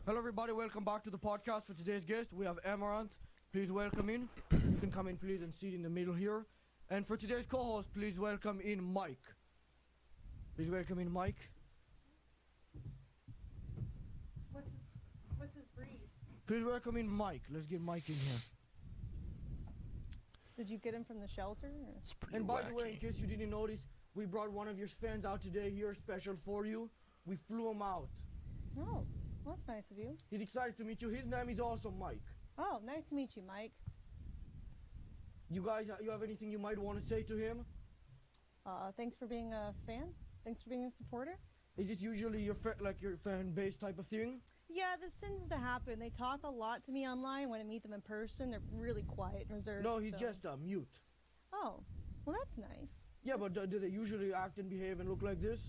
Hello, everybody. Welcome back to the podcast. For today's guest, we have Amouranth. Please welcome in. You can come in, please, and sit in the middle here. And for today's co-host, please welcome in Mike. Please welcome in Mike. What's his breed? Please welcome in Mike. Let's get Mike in here. Did you get him from the shelter? Or? It's pretty And by the way, in wacky. case you didn't notice, we brought one of your fans out today here, special for you. We flew him out. Oh, well, that's nice of you. He's excited to meet you. His name is also Mike. Oh, nice to meet you, Mike. You guys, you have anything you might want to say to him? Thanks for being a fan. Thanks for being a supporter. Is this usually your your fan base type of thing? Yeah, this tends to happen. They talk a lot to me online. When I meet them in person, they're really quiet and reserved. No, he's so. just mute. Oh, well, that's nice. Yeah, but do they usually act and behave and look like this?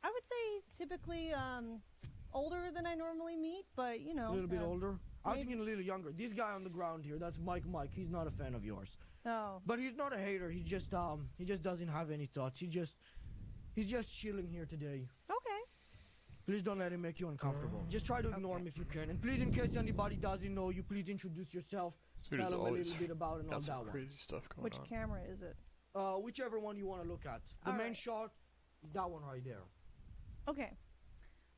I would say he's typically older than I normally meet, but you know. A little bit older? I was maybe. thinking a little younger. This guy on the ground here, that's Mike. He's not a fan of yours. Oh. But he's not a hater. He just doesn't have any thoughts. He's just chilling here today. Okay. Please don't let him make you uncomfortable. Just try to ignore him if you can. And please, in case anybody doesn't know you, please introduce yourself. Dude Tell is him a always little bit about and all got some that crazy stuff going Which on. camera is it? one. Whichever one you want to look at. The All main right. shot is that one right there. Okay.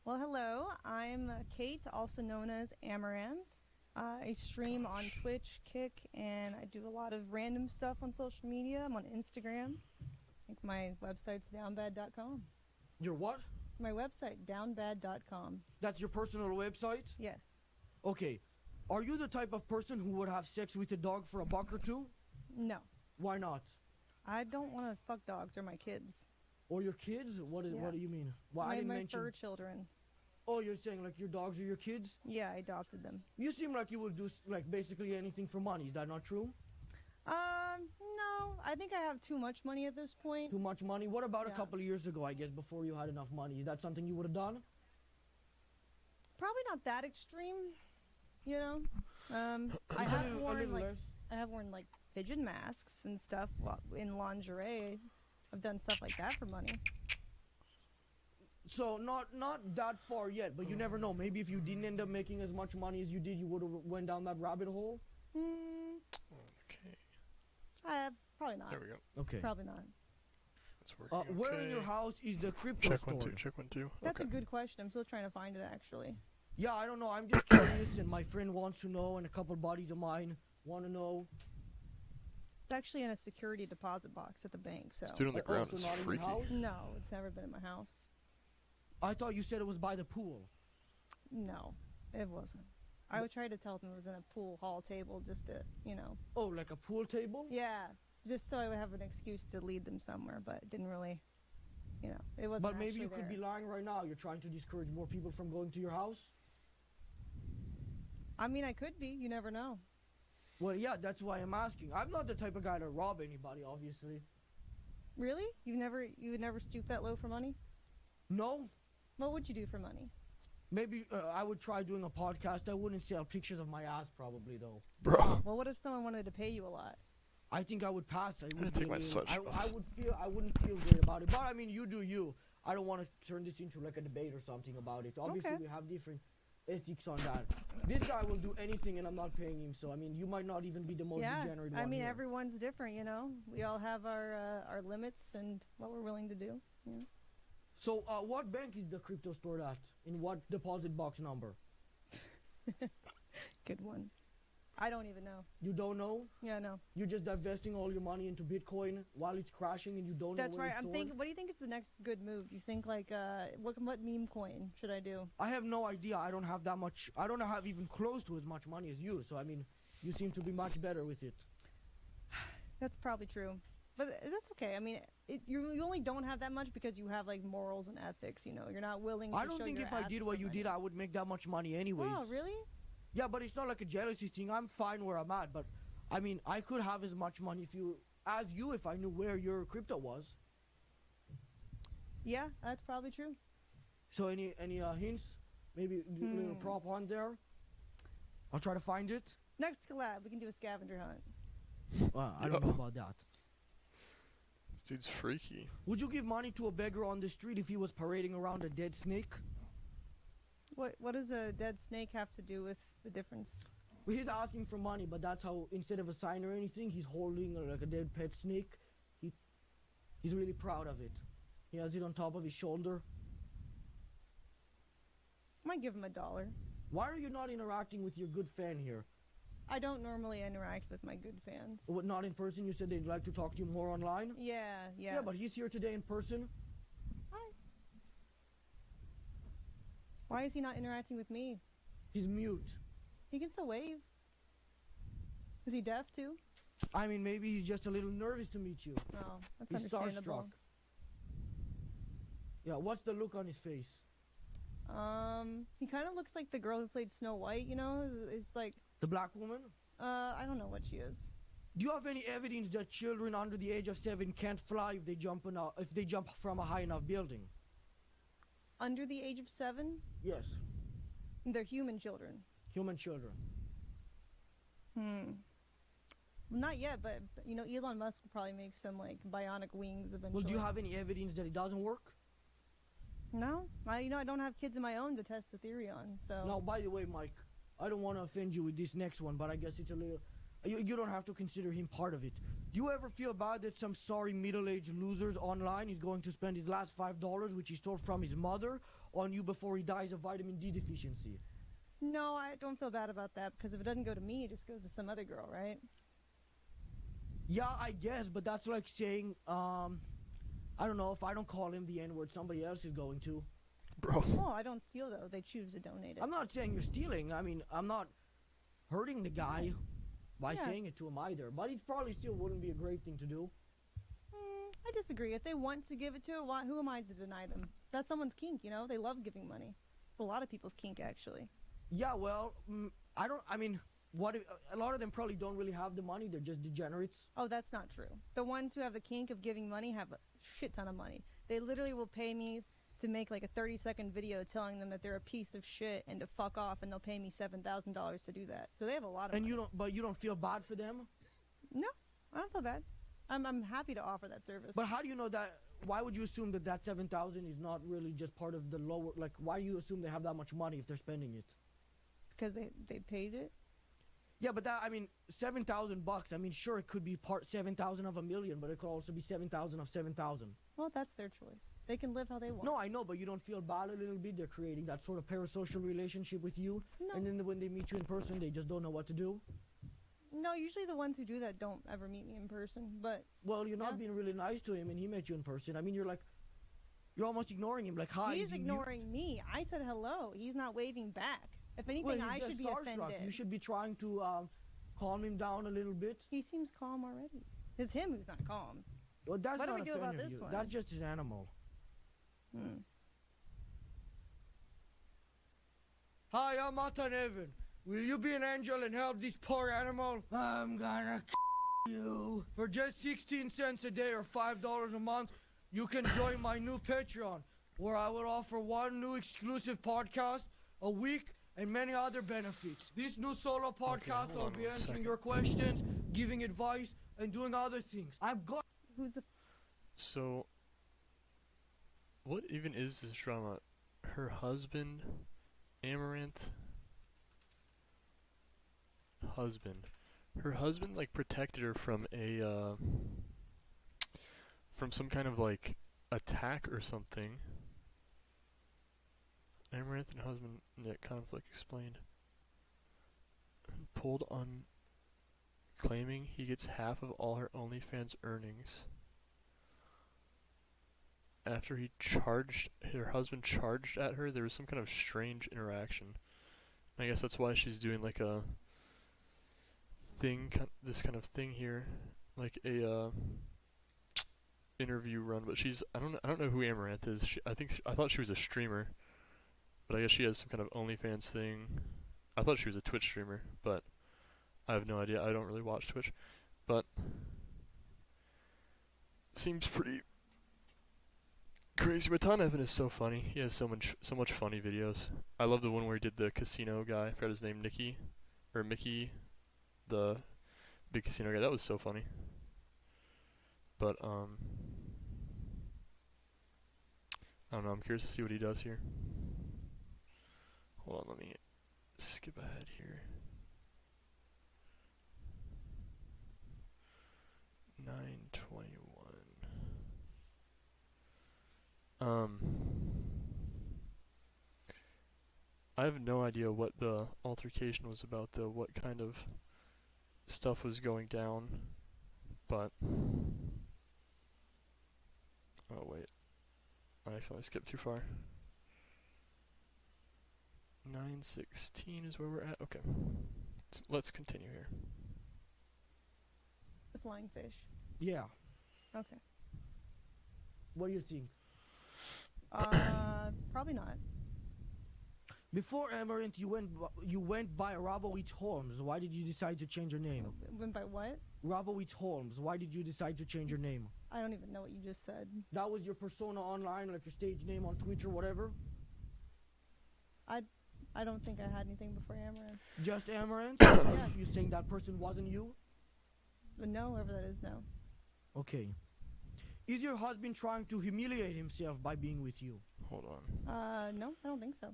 Well, hello. I'm Kate, also known as Amouranth. I stream on Twitch, Kick, and I do a lot of random stuff on social media. I'm on Instagram. I think my website's downbad.com. Your what? My website, downbad.com. That's your personal website? Yes. Okay. Are you the type of person who would have sex with a dog for a buck or two? No. Why not? I don't want to fuck dogs or my kids. Or your kids? What Yeah. do you mean? Well, I didn't my mention. fur children. Oh, you're saying like your dogs are your kids? Yeah, I adopted them. You seem like you would do like basically anything for money. Is that not true? No. I think I have too much money at this point. Too much money? What about a Yeah. couple of years ago, I guess, before you had enough money? Is that something you would have done? Probably not that extreme, you know. I A have little worn like less. I have worn like pigeon masks and stuff in lingerie. I've done stuff like that for money. So not that far yet, but you never know. Maybe if you didn't end up making as much money as you did, you would have went down that rabbit hole. Okay, Probably not. there we go. Okay. Probably not. That's working. Where in your okay. house is the crypto Check store? one two. Check one two. That's Okay. a good question. I'm still trying to find it actually. Yeah, I don't know. I'm just curious, and my friend wants to know, and a couple buddies of mine want to know. It's actually in a security deposit box at the bank. So This dude on the Oh, ground so is not in your freaky. house? no, it's never been in my house. I thought you said it was by the pool. No, it wasn't. I would try to tell them it was in a pool hall table just to, you know. Oh, like a pool table? Yeah, just so I would have an excuse to lead them somewhere, but it didn't really, you know, it wasn't. But maybe actually you could there. be lying right now. You're trying to discourage more people from going to your house? I mean, I could be. You never know. Well, yeah, that's why I'm asking. I'm not the type of guy to rob anybody, obviously. Really? You would never stoop that low for money? No? What would you do for money? Maybe I would try doing a podcast. I wouldn't sell pictures of my ass, probably, though. Bro, Well, what if someone wanted to pay you a lot? I think I would pass. I gotta would take my sweatshirt I off. wouldn't feel great about it. But I mean, you do you. I don't want to turn this into like a debate or something about it. Obviously, Okay. we have different ethics on that. This guy will do anything, and I'm not paying him. So I mean, you might not even be the most Yeah, degenerate one I mean, here. everyone's different, you know. We all have our limits and what we're willing to do. Yeah. So, what bank is the crypto store at? In what deposit box number? Good one. I don't even know. You don't know? Yeah, no. You're just divesting all your money into Bitcoin while it's crashing, and you don't That's know where right. it's I'm stored? thinking. What do you think is the next good move? Do you think like what meme coin should I do? I have no idea. I don't have that much. I don't have even close to as much money as you. So I mean, you seem to be much better with it. That's probably true, but that's okay. I mean, you only don't have that much because you have like morals and ethics. You know, you're not willing. To I don't show think your if I ass did for what you money. did, I would make that much money anyways. Oh, really? Yeah, but it's not like a jealousy thing. I'm fine where I'm at, but I mean, I could have as much money if I knew where your crypto was. Yeah, that's probably true. So any hints? Maybe a little prop on there. I'll try to find it. Next collab, we can do a scavenger hunt. I don't know about that. this dude's freaky. Would you give money to a beggar on the street if he was parading around a dead snake? What does a dead snake have to do with the difference? Well, he's asking for money, but that's how, instead of a sign or anything, he's holding like a dead pet snake. He's really proud of it. He has it on top of his shoulder. I might give him $1. Why are you not interacting with your good fan here? I don't normally interact with my good fans. What, not in person? You said they'd like to talk to you more online? Yeah. Yeah, but he's here today in person. Hi. Why is he not interacting with me? He's mute. He can still wave. Is he deaf too? I mean, maybe he's just a little nervous to meet you. No, that's He's understandable. starstruck. Yeah, what's the look on his face? He kind of looks like the girl who played Snow White, you know? It's like, The black woman? I don't know what she is. Do you have any evidence that children under the age of 7 can't fly if they jump from a high enough building? Under the age of 7? Yes, They're human children. human children. Not yet, but you know, Elon Musk will probably make some like bionic wings eventually. Well, do you have any evidence that it doesn't work? No, I don't have kids of my own to test the theory on. So Now, by the way, Mike, I don't want to offend you with this next one, but I guess it's a little... You don't have to consider him part of it. Do you ever feel bad that some sorry middle-aged losers online is going to spend his last $5, which he stole from his mother, on you before he dies of vitamin D deficiency? No, I don't feel bad about that because if it doesn't go to me, it just goes to some other girl, right? Yeah, I guess, but that's like saying, I don't know, if I don't call him the N-word, somebody else is going to. Bro. Oh, I don't steal though. They choose to donate it. I'm not saying you're stealing. I mean, I'm not hurting the guy by Yeah. saying it to him either. But it probably still wouldn't be a great thing to do. I disagree. If they want to give it to her, who am I to deny them? That's someone's kink, you know? They love giving money. It's a lot of people's kink, actually. Yeah, well, I mean, what if, a lot of them probably don't really have the money. They're just degenerates. Oh, that's not true. The ones who have the kink of giving money have a shit ton of money. They literally will pay me to make like a 30-second video telling them that they're a piece of shit and to fuck off, and they'll pay me $7,000 to do that. So they have a lot of And money. you don't feel bad for them? No, I don't feel bad. I'm happy to offer that service. But how do you know that? Why would you assume that that 7,000 is not really just part of the lower? Like, why do you assume they have that much money if they're spending it? Because they paid it. Yeah, but that, I mean, $7,000. I mean, sure, it could be part 7,000 of a million, but it could also be 7,000 of 7,000. Well, that's their choice. They can live how they want. No, I know, but you don't feel bad a little bit? They're creating that sort of parasocial relationship with you, No. and then when they meet you in person, they just don't know what to do. No, usually the ones who do that don't ever meet me in person. But Well, you're not Yeah. being really nice to him, and he met you in person. I mean, you're almost ignoring him. Like, hi. he's is he mute? ignoring me. I said hello. He's not waving back. If anything, Well, he's I just should be starstruck. offended. You should be trying to calm him down a little bit. He seems calm already. It's him who's not calm. Well, that's What do not we do a fan about of this you. one? That's just an animal. Hi, I'm Matan Evan. Will you be an angel and help this poor animal? I'm gonna you. For just 16 cents a day or $5 a month, you can join my new Patreon, where I will offer one new exclusive podcast a week and many other benefits. This new solo podcast, hold I'll on be one answering second. your questions, giving advice, and doing other things. I've got... Who's the? So, what even is this drama? Her husband, Amouranth. Her husband like protected her from from some kind of like attack or something. Amouranth and husband Nick conflict explained. Pulled on claiming he gets half of all her OnlyFans earnings. After her husband charged at her, there was some kind of strange interaction. I guess that's why she's doing like a thing, this kind of thing here, like a interview run. But I don't know who Amouranth is. I thought she was a streamer, but I guess she has some kind of OnlyFans thing. I thought she was a Twitch streamer, but I have no idea. I don't really watch Twitch, but seems pretty crazy. Matan Evan is so funny. He has so much funny videos. I love the one where he did the casino guy. I forgot his name, Mickey, the big casino guy. That was so funny. But I don't know. I'm curious to see what he does here. Hold on, let me skip ahead here. 9:21. I have no idea what the altercation was about, though. What kind of stuff was going down, but oh wait, I accidentally skipped too far. 9:16 is where we're at. Okay, let's continue here. The flying fish. Yeah. Okay. What do you think? Probably not. Before Amouranth, you went by Robowitz Holmes. Why did you decide to change your name? Went by what? Robowitz Holmes. Why did you decide to change your name? I don't even know what you just said. That was your persona online, like your stage name on Twitch or whatever? I don't think I had anything before Amouranth. Just Amouranth? Yeah. You saying that person wasn't you? No, whoever that is, no. Okay. Is your husband trying to humiliate himself by being with you? Hold on. No, I don't think so.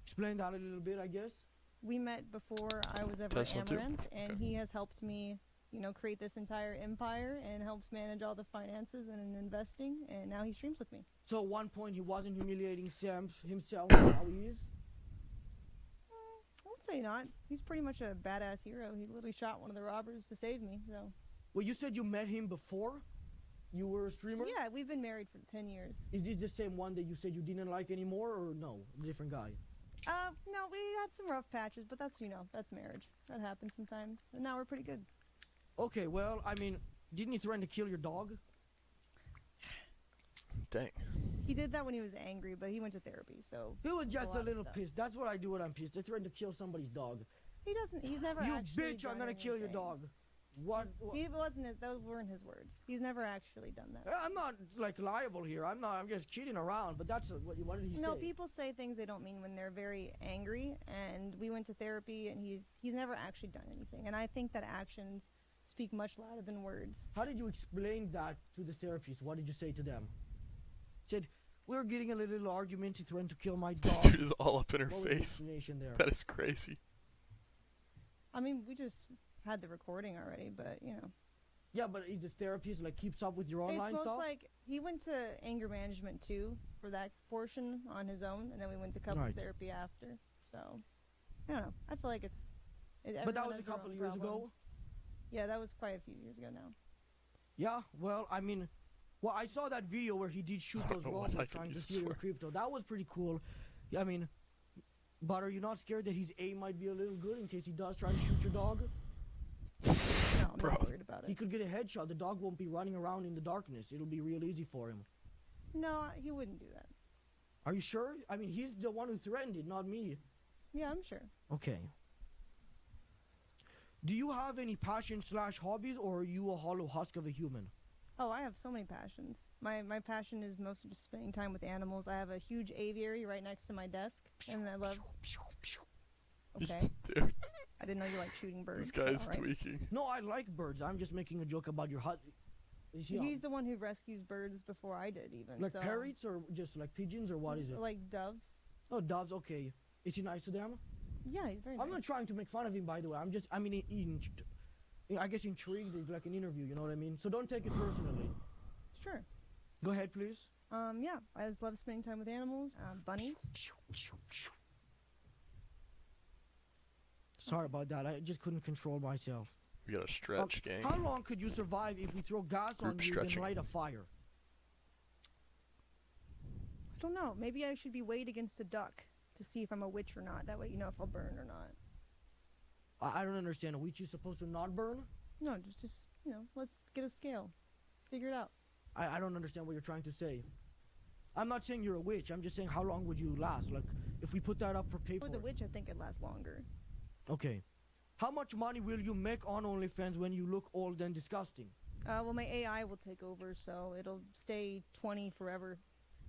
Explain that a little bit, I guess. We met before I was ever Test 1, 2. Amouranth, and Okay. he has helped me, create this entire empire and helps manage all the finances and investing, and now he streams with me. So at one point he wasn't humiliating himself, now he is? I would say not. He's pretty much a badass hero. He literally shot one of the robbers to save me, so. Well, you said you met him before you were a streamer? Yeah, we've been married for 10 years. Is this the same one that you said you didn't like anymore, or no, a different guy? No, we had some rough patches, but that's marriage. That happens sometimes. And now we're pretty good. Okay, well, I mean, didn't he threaten to kill your dog? Dang. He did that when he was angry, but he went to therapy, so. He was just lot a of little stuff. pissed. That's what I do when I'm pissed. I threaten to kill somebody's dog. He's never You actually bitch, I'm done gonna kill your anything. dog. What? Those weren't his words. He's never actually done that. I'm not, like, liable here. I'm just kidding around, but that's what did he No, say? people say things they don't mean when they're very angry, and we went to therapy, and he's never actually done anything. And I think that actions speak much louder than words. How did you explain that to the therapist? What did you say to them? Said, we were getting a little argument. He threatened to kill my dog. This dude is all up in her What was the face. explanation there? That is crazy. I mean, we just had the recording already, but Yeah, but is this therapist like keeps up with your online it's most stuff? like he went to anger management too for that portion on his own, and then we went to couples Right. therapy after. So I don't know. I feel like it's. But that everyone was a has their couple own years ago? problems. Yeah, that was quite a few years ago now. Yeah, well, I mean, I saw that video where he did shoot I don't those know what I robots can trying to use steal this your for. crypto. That was pretty cool. Yeah, I mean, but are you not scared that his aim might be a little good in case he does try to shoot your dog? No, I'm Bro. not worried about He it. could get a headshot. The dog won't be running around in the darkness. It'll be real easy for him. No, he wouldn't do that. Are you sure? I mean, he's the one who threatened it, not me. Yeah, I'm sure. Okay. Do you have any passion/hobbies, or are you a hollow husk of a human? Oh, I have so many passions. My passion is mostly just spending time with animals. I have a huge aviary right next to my desk, and I love. Okay, Dude, I didn't know you like shooting birds. this guy's All right. tweaking. No, I like birds. I'm just making a joke about your hut. Is he He's the one who rescues birds before I did, even. like so. parrots or just like pigeons or what is it? Like doves. Oh, doves. Okay. Is he nice to them? Yeah, he's very nice. I'm not trying to make fun of him, by the way. I guess intrigued is like an interview. You know what I mean? So don't take it personally. Sure. Go ahead, please. Yeah, I just love spending time with animals. Bunnies. Sorry about that. I just couldn't control myself. We got a stretch, gang. How long could you survive if we throw gas on Group you stretching. and light a fire? I don't know. Maybe I should be weighed against a duck to see if I'm a witch or not. That way you know if I'll burn or not. I don't understand. A witch is supposed to not burn? No, just let's get a scale. Figure it out. I don't understand what you're trying to say. I'm not saying you're a witch. I'm just saying how long would you last? Like, if we put that up for If I paper. was a witch, I think it'd last longer. Okay. How much money will you make on OnlyFans when you look old and disgusting? Well, my AI will take over, so it'll stay 20 forever.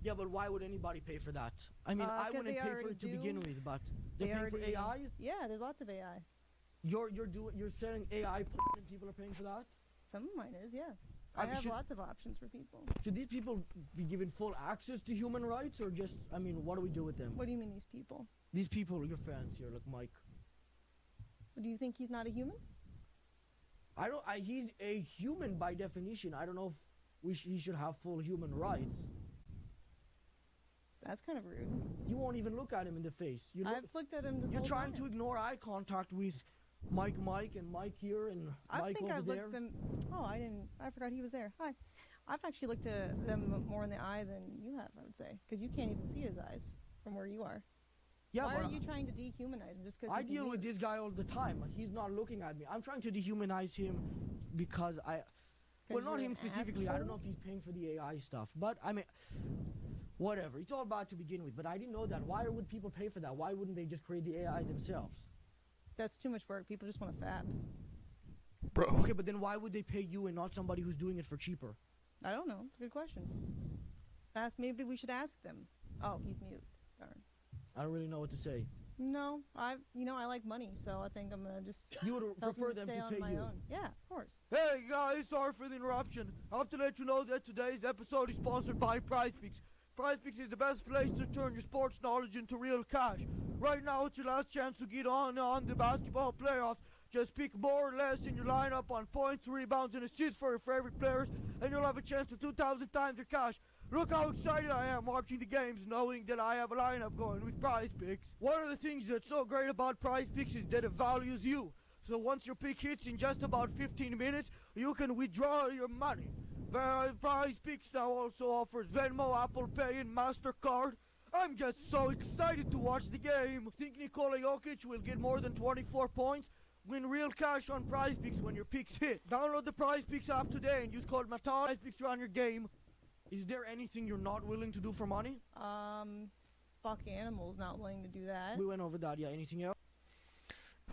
Yeah, but why would anybody pay for that? I mean, I 'cause wouldn't they pay for already it to do. begin with, but they're They paying for already- AI? Yeah, there's lots of AI. You're selling AI porn and people are paying for that? Some of mine is, yeah. I have should, lots of options for people. should these people be given full access to human rights, or just, I mean, what do we do with them? What do you mean these people? These people, your fans here, like Mike. Do you think he's not a human? He's a human by definition. I don't know if he should have full human rights. That's kind of rude. You won't even look at him in the face. I've looked at him this You're whole trying time. to ignore eye contact with Mike and Mike here and Mike over I've there. looked them. Oh, I forgot he was there. Hi. I've actually looked at them more in the eye than you have, I would say, because you can't even see his eyes from where you are. Yeah, Why but are you trying to dehumanize him just because I deal with this guy all the time. He's not looking at me. I'm trying to dehumanize him because well, not him specifically. I don't know if he's paying for the AI stuff, but I mean, whatever. It's all bad to begin with, but I didn't know that. Why would people pay for that? Why wouldn't they just create the AI themselves? That's too much work. People just want to fap. Bro. Okay, but then why would they pay you and not somebody who's doing it for cheaper? I don't know. It's a good question. Maybe we should ask them. Oh, he's mute. Darn. I don't really know what to say. No, I like money, so I think I'm gonna just You would tell prefer them them to stay to on pay my you. own. Yeah, of course. Hey guys, sorry for the interruption. I have to let you know that today's episode is sponsored by PrizePicks. PrizePicks is the best place to turn your sports knowledge into real cash. Right now, it's your last chance to get on the basketball playoffs. Just pick more or less in your lineup on points, rebounds, and assists for your favorite players, and you'll have a chance to 2,000 times your cash. Look how excited I am watching the games, knowing that I have a lineup going with PrizePicks. One of the things that's so great about PrizePicks is that it values you. So once your pick hits in just about 15 minutes, you can withdraw your money. PrizePicks now also offers Venmo, Apple Pay, and MasterCard. I'm just so excited to watch the game. Think Nikola Jokic will get more than 24 points? Win real cash on PrizePicks when your picks hit. Download the PrizePicks app today and use code Matan. PrizePicks run your game. Is there anything you're not willing to do for money? Fuck animals, not willing to do that. We went over that, yeah. Anything else?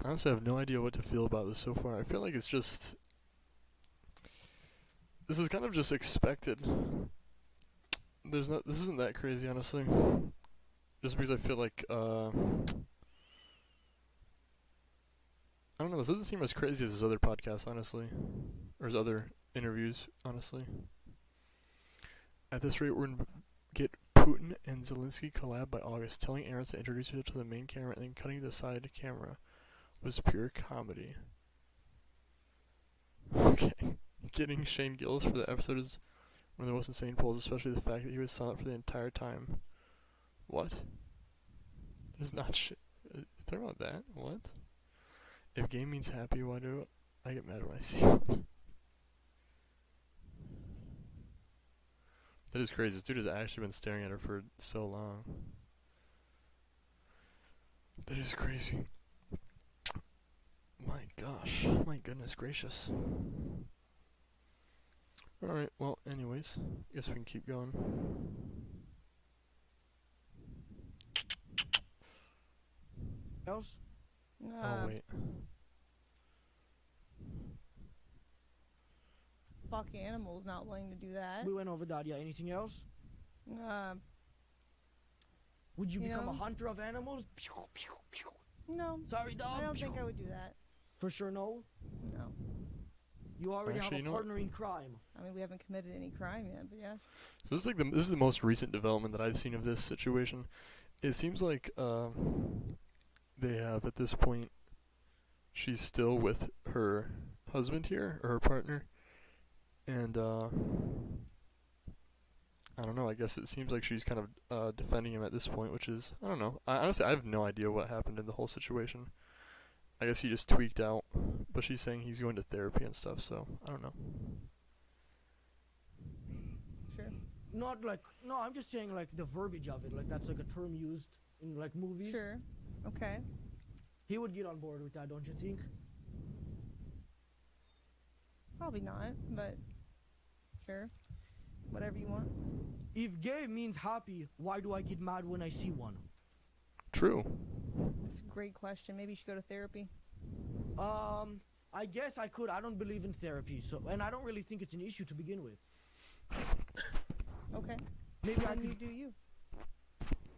Honestly, I have no idea what to feel about this so far. I feel like it's just... This is kind of just expected. This isn't that crazy, honestly. Just because I feel like, I don't know, this doesn't seem as crazy as his other podcasts, honestly. Or his other interviews, honestly. At this rate, we're going to get Putin and Zelensky collab by August. Telling Amouranth to introduce her to the main camera and then cutting to the side camera was pure comedy. Okay. Getting Shane Gillis for the episode is one of the most insane polls, especially the fact that he was silent for the entire time. What? There's not shit. Talking about that? What? If game means happy, why do I get mad when I see one? That is crazy. This dude has actually been staring at her for so long. That is crazy. My gosh. My goodness gracious. Alright, well, anyways. Guess we can keep going. Else? Oh, wait. Fuck animals, not willing to do that. We went over that, yeah. Anything else? Would you become a hunter of animals? No. Sorry, dog. I don't think I would do that. For sure, no? No. You already Actually, have you a know partner in crime. I mean, we haven't committed any crime yet, but yeah. So this is like this is the most recent development that I've seen of this situation. It seems like they have at this point she's still with her husband here, or her partner, and I don't know, I guess it seems like she's kind of defending him at this point, which is, I don't know. Honestly, I have no idea what happened in the whole situation. I guess he just tweaked out, but she's saying he's going to therapy and stuff, so I don't know. Sure. Not like, no, I'm just saying like the verbiage of it, like that's like a term used in like movies. Sure. Okay. He would get on board with that, don't you think? Probably not, but sure. Whatever you want. If gay means happy, why do I get mad when I see one? True. That's a great question. Maybe you should go to therapy. I guess I could. I don't believe in therapy, so, and I don't really think it's an issue to begin with. Okay. Maybe I Then could. you do you.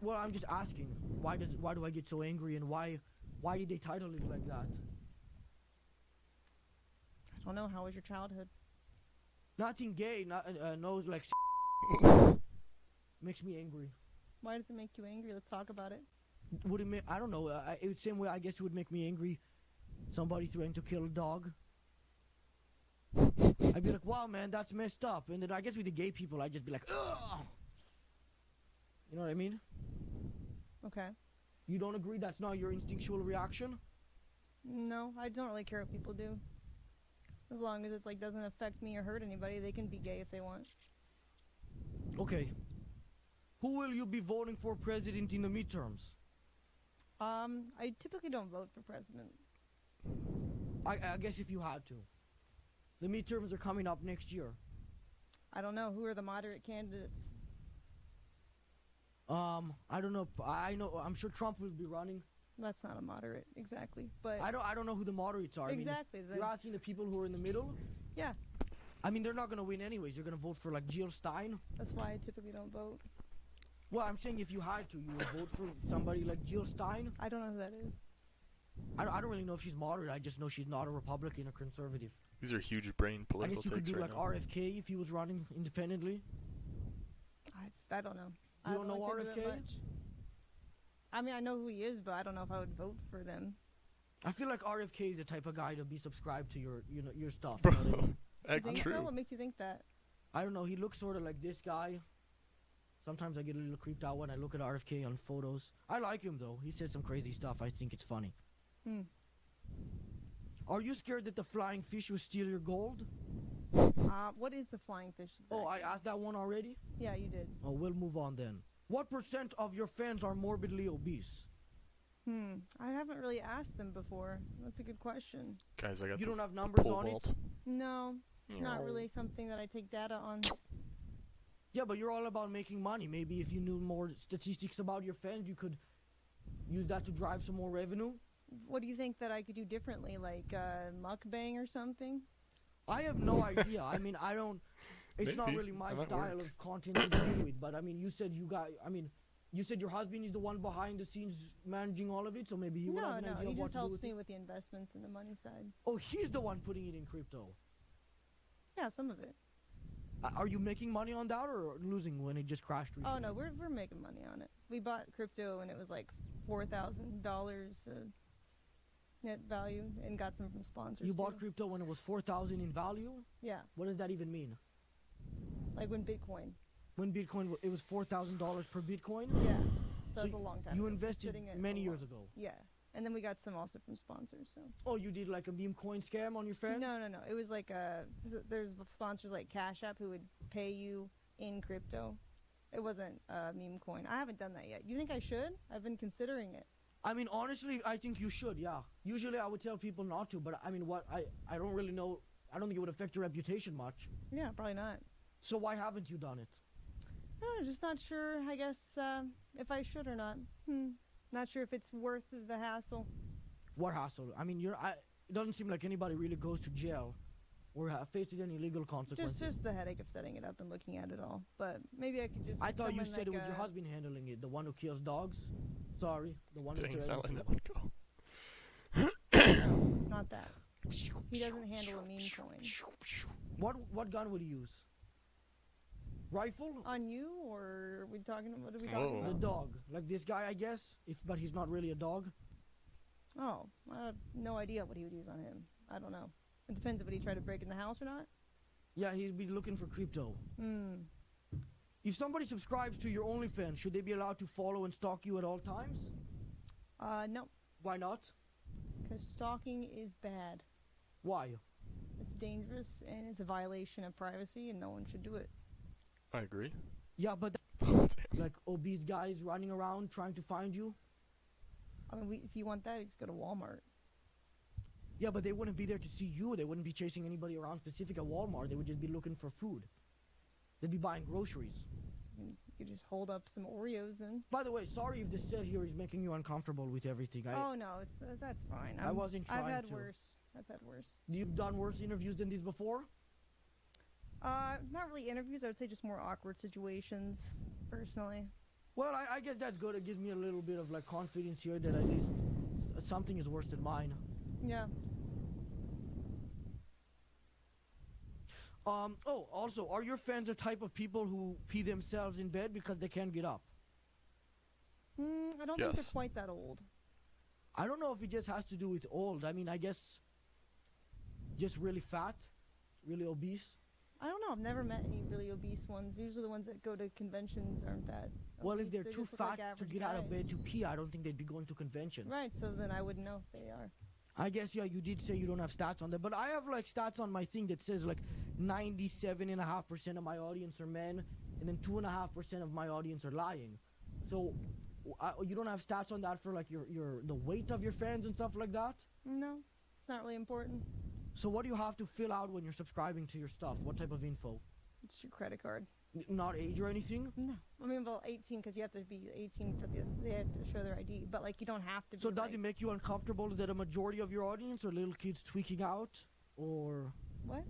Well, I'm just asking. Why do I get so angry, and why did they title it like that? I don't know. How was your childhood? Nothing gay. Knows like. Makes me angry. Why does it make you angry? Let's talk about it. Would it make? I don't know. Same way. I guess it would make me angry. Somebody threatening to kill a dog. I'd be like, wow, man, that's messed up. And then I guess with the gay people, I'd just be like, ugh. You know what I mean? Okay. You don't agree? That's not your instinctual reaction? No, I don't really care what people do. As long as it like doesn't affect me or hurt anybody, they can be gay if they want. Okay. Who will you be voting for president in the midterms? I typically don't vote for president. I guess if you had to. The midterms are coming up next year. I don't know. Who are the moderate candidates? I don't know. I'm sure Trump will be running. That's not a moderate, exactly. But I don't know who the moderates are. exactly. I mean, you're asking the people who are in the middle? Yeah. I mean, they're not gonna win anyways. You're gonna vote for like Jill Stein. That's why I typically don't vote. Well, I'm saying if you had to, you would vote for somebody like Jill Stein. I don't know who that is. I don't really know if she's moderate. I just know she's not a Republican or conservative. These are huge brain I political guess you could takes do right like now. RFK if he was running independently. I don't know. You don't know looked into it RFK? much. I mean, I know who he is, but I don't know if I would vote for them. I feel like RFK is the type of guy to be subscribed to your stuff. Bro, You know what I mean? You think true. so? What makes you think that? I don't know. He looks sort of like this guy. Sometimes I get a little creeped out when I look at RFK on photos. I like him though. He says some crazy stuff. I think it's funny. Hmm. Are you scared that the flying fish will steal your gold? What is the flying fish? Exactly? Oh, I asked that one already? Yeah, you did. Oh, we'll move on then. What % of your fans are morbidly obese? I haven't really asked them before. That's a good question. Guys, I got You the, don't have the numbers pole on it? vault. No, it's not No. really something that I take data on. Yeah, but you're all about making money. Maybe if you knew more statistics about your fans, you could use that to drive some more revenue. What do you think that I could do differently, like mukbang or something? I have no idea. I mean, I don't. It's not Maybe. really my That might style work. of content to begin with. But I mean, you said you said your husband is the one behind the scenes managing all of it, so maybe he would have an idea he of what just to do helps with me it. with the investments and the money side. Oh, he's the one putting it in crypto. Yeah, some of it. Are you making money on that or losing when it just crashed recently? Oh no, we're making money on it. We bought crypto and it was like $4,000 net value, and got some from sponsors. You bought too. crypto when it was 4,000 in value? Yeah, What does that even mean? like when Bitcoin. When Bitcoin, it was $4,000 per Bitcoin? Yeah, so So that's a long time. You ago. invested Sitting at many a years lot. ago. Yeah, and then we got some also from sponsors. So. Oh, you did like a meme coin scam on your fans? No. It was like there's sponsors like Cash App who would pay you in crypto. It wasn't meme coin. I haven't done that yet. You think I should? I've been considering it. I mean, honestly, I think you should, yeah. Usually I would tell people not to, but I mean, I don't really know. I don't think it would affect your reputation much. Yeah, probably not. So why haven't you done it? No, just not sure, I guess, if I should or not. Not sure if it's worth the hassle. What hassle? I mean, it doesn't seem like anybody really goes to jail or faces any legal consequences. Just the headache of setting it up and looking at it all. But maybe I could just. I get thought you someone said it like was your husband handling it, the one who kills dogs. Sorry, the one Dang, who it's not letting kills. that one go. No, not that. He doesn't handle a meme coin. What gun would he use? Rifle? On you, or are we talking? What are we Whoa. talking The about? dog, like this guy, I guess. But he's not really a dog. Oh, I have no idea what he would use on him. I don't know. It depends if he tried to break in the house or not. Yeah, he'd be looking for crypto. If somebody subscribes to your OnlyFans, should they be allowed to follow and stalk you at all times? No, Why not? because stalking is bad. Why? It's dangerous and it's a violation of privacy, and no one should do it. I agree. Yeah, but like obese guys running around trying to find you. I mean, if you want that, you just go to Walmart. Yeah, but they wouldn't be there to see you. They wouldn't be chasing anybody around specific at Walmart. They would just be looking for food. They'd be buying groceries. You could just hold up some Oreos then. By the way, sorry if this set here is making you uncomfortable with everything. Oh no, it's that's fine. I wasn't trying I've had to. worse. I've had worse. You've done worse interviews than these before? Not really interviews. I would say just more awkward situations, personally. Well, I guess that's good. It gives me a little bit of like confidence here that at least something is worse than mine. Yeah. Oh, also, are your fans the type of people who pee themselves in bed because they can't get up? I don't think they're Yes. quite that old. I don't know if it just has to do with old. I mean, I guess just really fat, really obese. I don't know. I've never met any really obese ones. Usually the ones that go to conventions aren't that Well, if obese. they're They too just look like fat to average get out of bed guys. to pee, I don't think they'd be going to conventions. Right, so then I wouldn't know if they are. I guess, yeah, you did say you don't have stats on that, but I have like stats on my thing that says like 97.5% of my audience are men, and then 2.5% of my audience are lying. So you don't have stats on that for like the weight of your fans and stuff like that? No, it's not really important. So what do you have to fill out when you're subscribing to your stuff? What type of info? It's your credit card. Not age or anything? No, I mean, well, 18 because you have to be 18 for they have to show their ID, but like you don't have to be. So does like, it make you uncomfortable that a majority of your audience are little kids tweaking out? Or What?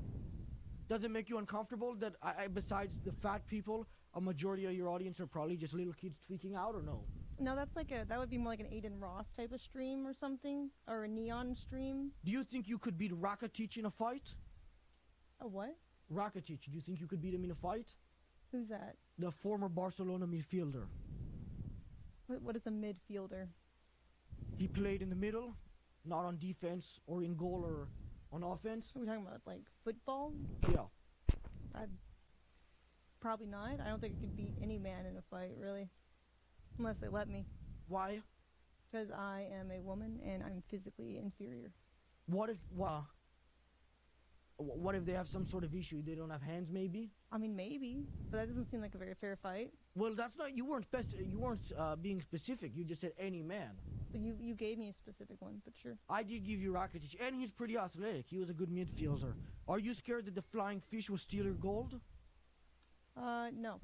does it make you uncomfortable that besides the fat people, a majority of your audience are probably just little kids tweaking out, or no? No, that would be more like an Aiden Ross type of stream or something, or a Neon stream. Do you think you could beat Rakitic in a fight? A what? Rakitic, do you think you could beat him in a fight? Who's that? The former Barcelona midfielder. What is a midfielder? He played in the middle, not on defense or in goal or on offense. Are we talking about like football? Yeah. Probably not. I don't think I could beat any man in a fight, really. Unless they let me. Why? Because I am a woman and I'm physically inferior. What if they have some sort of issue? They don't have hands, maybe? I mean, maybe, but that doesn't seem like a very fair fight. Well, that's not. You weren't being specific. You just said any man. But you gave me a specific one, but sure. I did give you Rakitic, and he's pretty athletic. He was a good midfielder. Are you scared that the flying fish will steal your gold? No.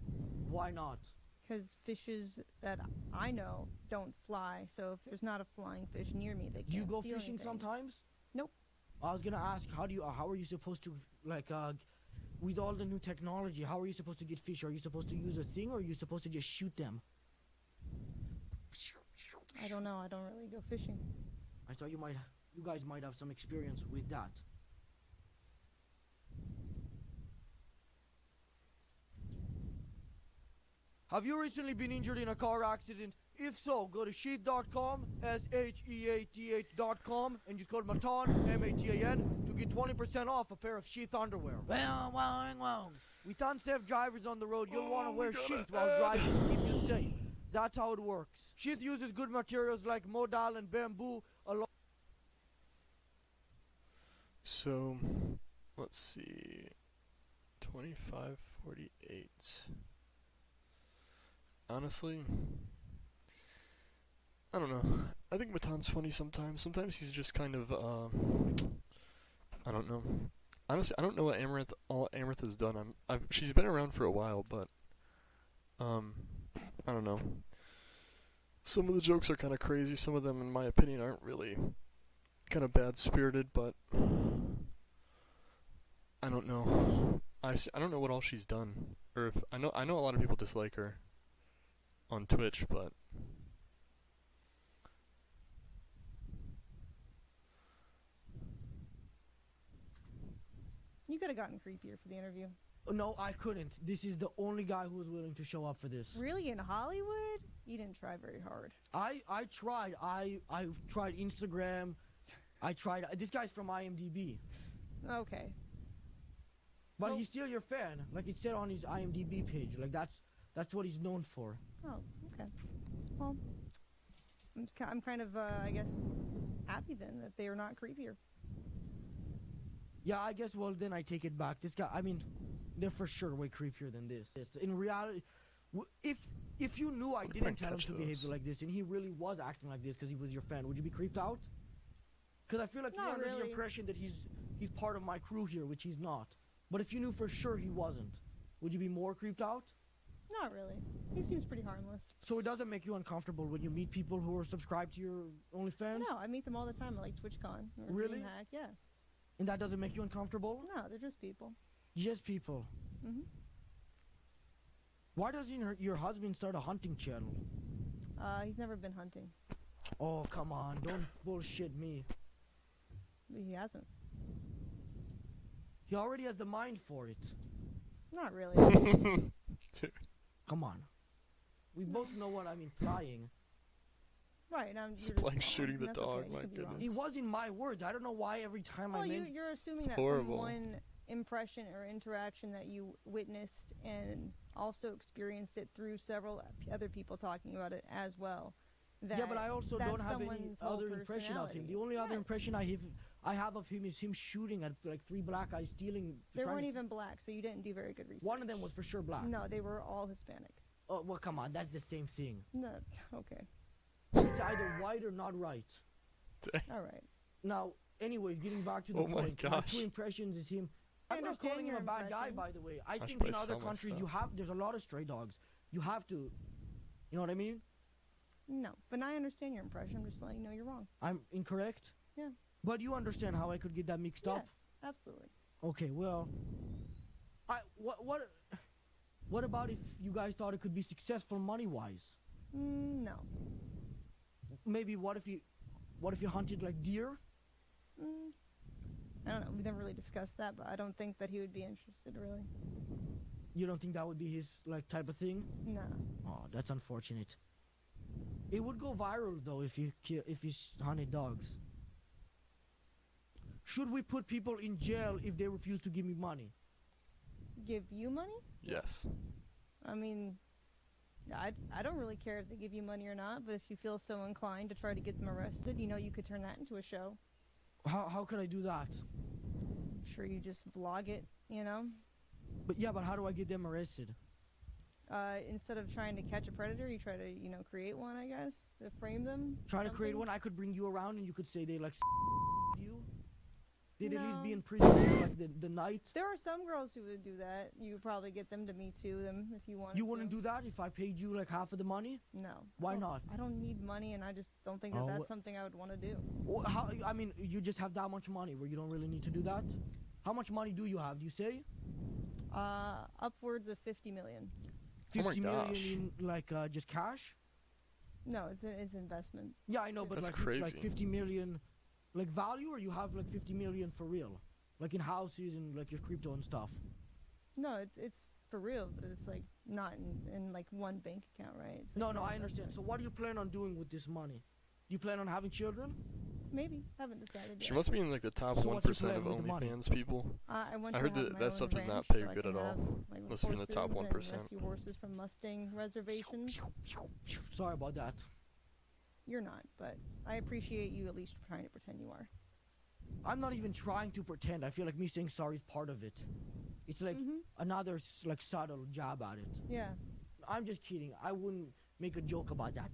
Why not? Because fishes that I know don't fly, so if there's not a flying fish near me, they can't Do you go steal fishing anything. sometimes? Nope. I was gonna ask, how are you supposed to, like, with all the new technology, how are you supposed to get fish? Are you supposed to use a thing, or are you supposed to just shoot them? I don't know. I don't really go fishing. I thought you guys might have some experience with that. Have you recently been injured in a car accident? If so, go to sheath.com, sheath.com, and use code Matan, M-A-T-A-N, to get 20% off a pair of Sheath underwear. With unsafe drivers on the road, you'll want to wear Sheath while driving to keep you safe. That's how it works. Sheath uses good materials like modal and bamboo. So, let's see. 25:48. Honestly, I don't know. I think Matan's funny sometimes. Sometimes he's just kind of, I don't know. Honestly, I don't know what all Amouranth has done. She's been around for a while, but, I don't know. Some of the jokes are kind of crazy. Some of them, in my opinion, aren't really kind of bad-spirited, but I don't know. I don't know what all she's done, or if I know a lot of people dislike her on Twitch, but You could have gotten creepier for the interview. No, I couldn't. This is the only guy who was willing to show up for this. Really, in Hollywood? You didn't try very hard. I tried. I tried Instagram. I tried. This guy's from IMDb. Okay. But Well- he's still your fan. Like it said on his IMDb page. Like that's what he's known for. Oh, okay. Well, I'm kind of, I guess, happy then that they are not creepier. Yeah, I guess. Well, then I take it back. This guy. I mean, they're for sure way creepier than this. In reality, if you knew I didn't tell him to behave like this, and he really was acting like this because he was your fan, would you be creeped out? Because I feel like you're Not under the really. impression that he's part of my crew here, which he's not. But if you knew for sure he wasn't, would you be more creeped out? Not really. He seems pretty harmless. So it doesn't make you uncomfortable when you meet people who are subscribed to your OnlyFans? No, I meet them all the time at like TwitchCon or Really? DreamHack. Yeah. And that doesn't make you uncomfortable? No, they're just people. Just people. Mhm. Why doesn't your husband start a hunting channel? He's never been hunting. Oh, come on. Don't bullshit me. He hasn't. He already has the mind for it. Not really. Come on. We both know what I'm implying. Right. It's like shooting the dog. My goodness. It wasn't my words. I don't know why every time I mention. You're assuming that horrible. from one impression or interaction that you witnessed and also experienced it through several other people talking about it as well. Yeah, but I also don't have any other impression of him. The only other impression I have of him is him shooting at like 3 black guys stealing. They weren't even black, so you didn't do very good research. One of them was for sure black. No, they were all Hispanic. Oh, well, come on. That's the same thing. No, okay. It's either white or not right. All right. Now, anyways, getting back to the point. My gosh. 2 impressions is him. I'm not calling him a bad guy, by the way. I think in other countries there's a lot of stray dogs. You have to, you know what I mean? No, but I understand your impression. I'm just letting you know you're wrong. I'm incorrect? Yeah. But you understand how I could get that mixed up? Yes, absolutely. Okay, well, what about if you guys thought it could be successful money-wise? No. Maybe what if you hunted like deer? I don't know. We've never really discussed that, but I don't think that he would be interested, really. You don't think that would be his like type of thing? No. Oh, that's unfortunate. It would go viral though if you hunted dogs. Should we put people in jail if they refuse to give me money? Give you money? Yes. I mean, I don't really care if they give you money or not, but if you feel so inclined to try to get them arrested, you know you could turn that into a show. How could I do that? I'm sure you just vlog it, you know? But how do I get them arrested? Instead of trying to catch a predator, you try to, create one, I guess, to frame them. Trying to create one, I could bring you around and you could say they like you. They'd No. at least be in prison for like the night. There are some girls who would do that. You would probably get them to Me Too them if you wanted You wouldn't to. do that if I paid you like half of the money? No. Why not? I don't need money, and I just don't think that that's something I would want to do. Well, you just have that much money where you don't really need to do that? How much money do you have, do you say? Upwards of 50 million. 50 million gosh. in like just cash? No, it's investment. Yeah, I know, but That's like crazy. 50 million like value, or you have like 50 million for real? Like in houses and like your crypto and stuff? No, it's for real, but it's like not in like one bank account, right? It's like No, I understand. investments. So what do you plan on doing with this money? Do you plan on having children? Maybe. Haven't decided She yet. must be in like the top So what's your 1% plan of with the money? OnlyFans people. I I heard that stuff does not pay good at all, unless you're in the top 1%. Rescue horses from Mustang reservations. Sorry about that. You're not, but I appreciate you at least trying to pretend you are. I'm not even trying to pretend. I feel like me saying sorry is part of it. It's like another like subtle jab at it. Yeah. I'm just kidding. I wouldn't make a joke about that.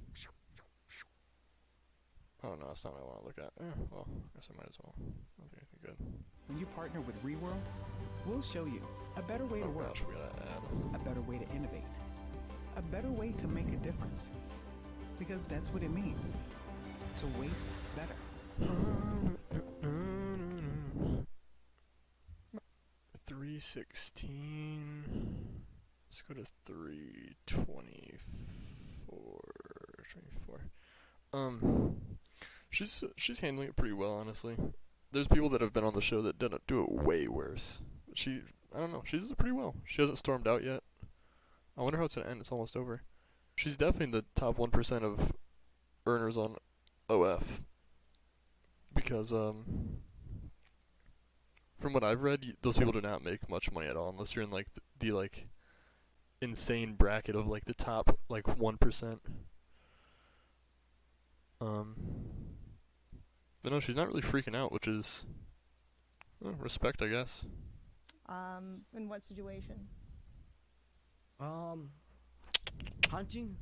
Oh no, that's not what I want to look at. Well, I guess I might as well. I don't think anything good. When you partner with ReWorld, we'll show you a better way to Oh work, gosh, we gotta add. a better way to innovate, a better way to make a difference. Because that's what it means, to waste better. 316. Let's go to 324. She's handling it pretty well, honestly. There's people that have been on the show that didn't do it way worse. I don't know. She does it pretty well. She hasn't stormed out yet. I wonder how it's gonna end. It's almost over. She's definitely in the top 1% of earners on OF. Because from what I've read, those people do not make much money at all unless you're in like the like insane bracket of like the top like 1%. But no, she's not really freaking out, which is respect, I guess. In what situation? Hunting?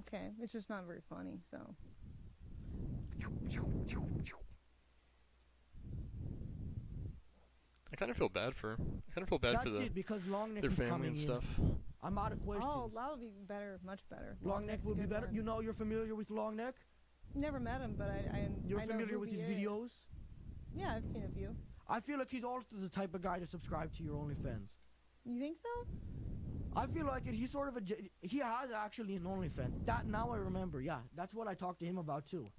Okay, it's just not very funny, so. I kind of feel bad for her. I kind of feel bad That's for it, because Longneck their is family coming and in. stuff. I'm out of questions. Oh, that would be better, much better. Longneck will be better. You know, you're familiar with Longneck? Never met him, but You're I know familiar who with he his is. videos? Yeah, I've seen a few. I feel like he's also the type of guy to subscribe to your OnlyFans. You think so? I feel like it. He's sort of he has actually an OnlyFans. That now I remember. Yeah, that's what I talked to him about too.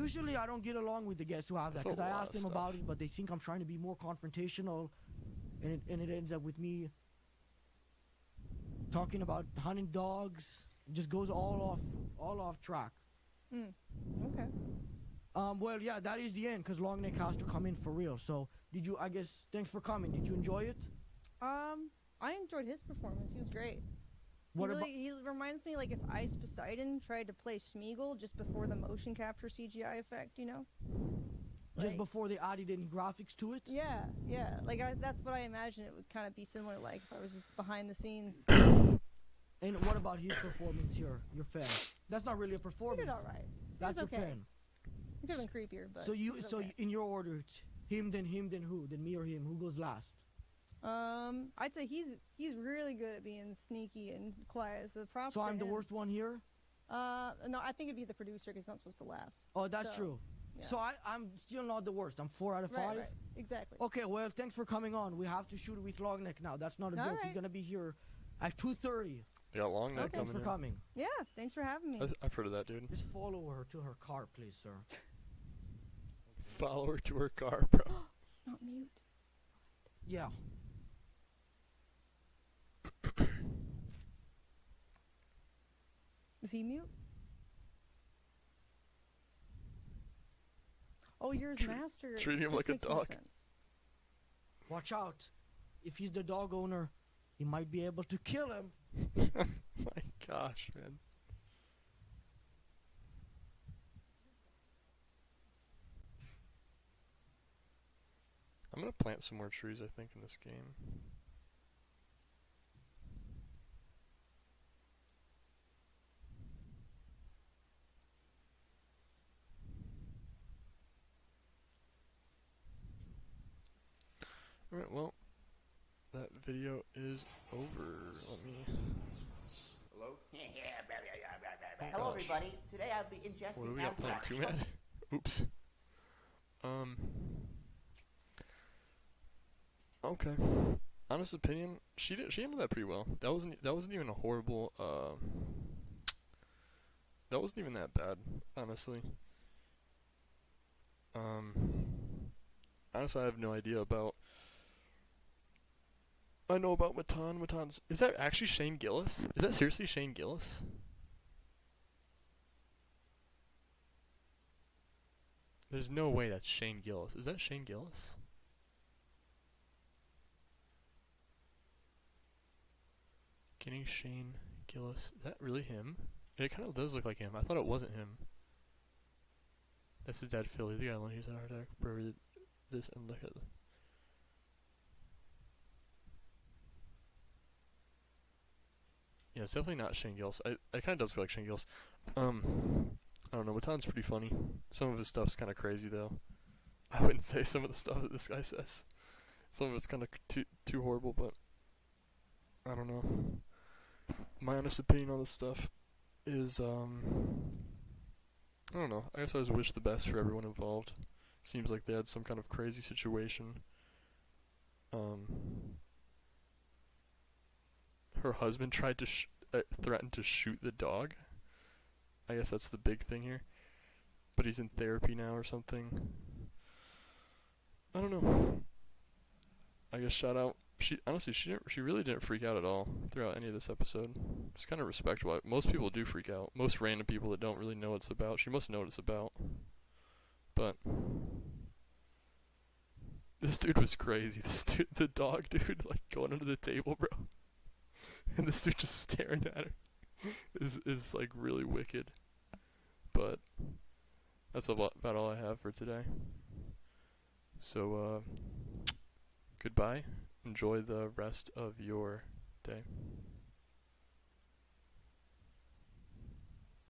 usually I don't get along with the guests who have that That's a because I lot ask of them about stuff. it, but they think I'm trying to be more confrontational, and it ends up with me talking about hunting dogs. It just goes all off track. Okay. Well, yeah, that is the end because Longneck has to come in for real. So, did you? I guess thanks for coming. Did you enjoy it? I enjoyed his performance. He was great. What He reminds me like if Ice Poseidon tried to play Smeagol just before the motion capture CGI effect, you know? just Like- before they added any graphics to it? Yeah, yeah. Like that's what I imagine it would kind of be similar like if I was just behind the scenes. And what about his performance here? Your fan? That's not really a He performance. did all right. That's was your okay. fan. He could have been creepier, but So he was okay. in your order, it's him, then who? Then me or him? Who goes last? I'd say he's really good at being sneaky and quiet. So props. So to I'm the him. worst one here. No, I think it'd be the producer because he's not supposed to laugh. Oh, that's So, true. yeah. So I'm still not the worst. I'm 4 out of 5. Right, exactly. Okay, well, thanks for coming on. We have to shoot with Longneck now. That's not a All joke. He's right. gonna be here at 2:30. They got long neck Okay. Thanks coming for in. coming. Yeah, thanks for having me. I've heard of that, dude. Just follow her to her car, please, sir. Follow her to her car, bro. It's not mute. Yeah. Is he mute? Oh, you're his master. treat him This like a makes more dog. sense. Watch out. If he's the dog owner, he might be able to kill him. My gosh, man. I'm gonna plant some more trees, I think, in this game. Alright, well, that video is over. Let me... Hello? gosh. Hello, everybody. Today I'll be ingesting What do we got playing? Amouranth. 2 mad? Oops. Okay. Honest opinion, she handled that pretty well. That wasn't even a horrible that wasn't even that bad, honestly. Honestly, I have no idea about. I know about Matan. Matan's. Is that actually Shane Gillis? Is that seriously Shane Gillis? There's no way that's Shane Gillis. Is that Shane Gillis? Getting Shane Gillis. Is that really him? It kind of does look like him. I thought it wasn't him. That's his dad, Philly. The guy alone who's had a heart attack. Bro, this and look at the. Yeah, it's definitely not Shane Gillis. It kind of does look like Shane Gillis. I don't know. Matan's pretty funny. Some of his stuff's kind of crazy, though. I wouldn't say some of the stuff that this guy says. Some of it's kind of too horrible, but I don't know. My honest opinion on this stuff is, I don't know. I guess I just wish the best for everyone involved. Seems like they had some kind of crazy situation. Her husband tried to threaten to shoot the dog. I guess that's the big thing here. But he's in therapy now or something. I don't know. I guess shout out. She really didn't freak out at all throughout any of this episode. It's kind of respectable. Most people do freak out. Most random people that don't really know what it's about. She must know what it's about. But this dude was crazy. The dog dude, like going under the table, bro. And this dude just staring at her is like really wicked. But that's about all I have for today. So goodbye. Enjoy the rest of your day.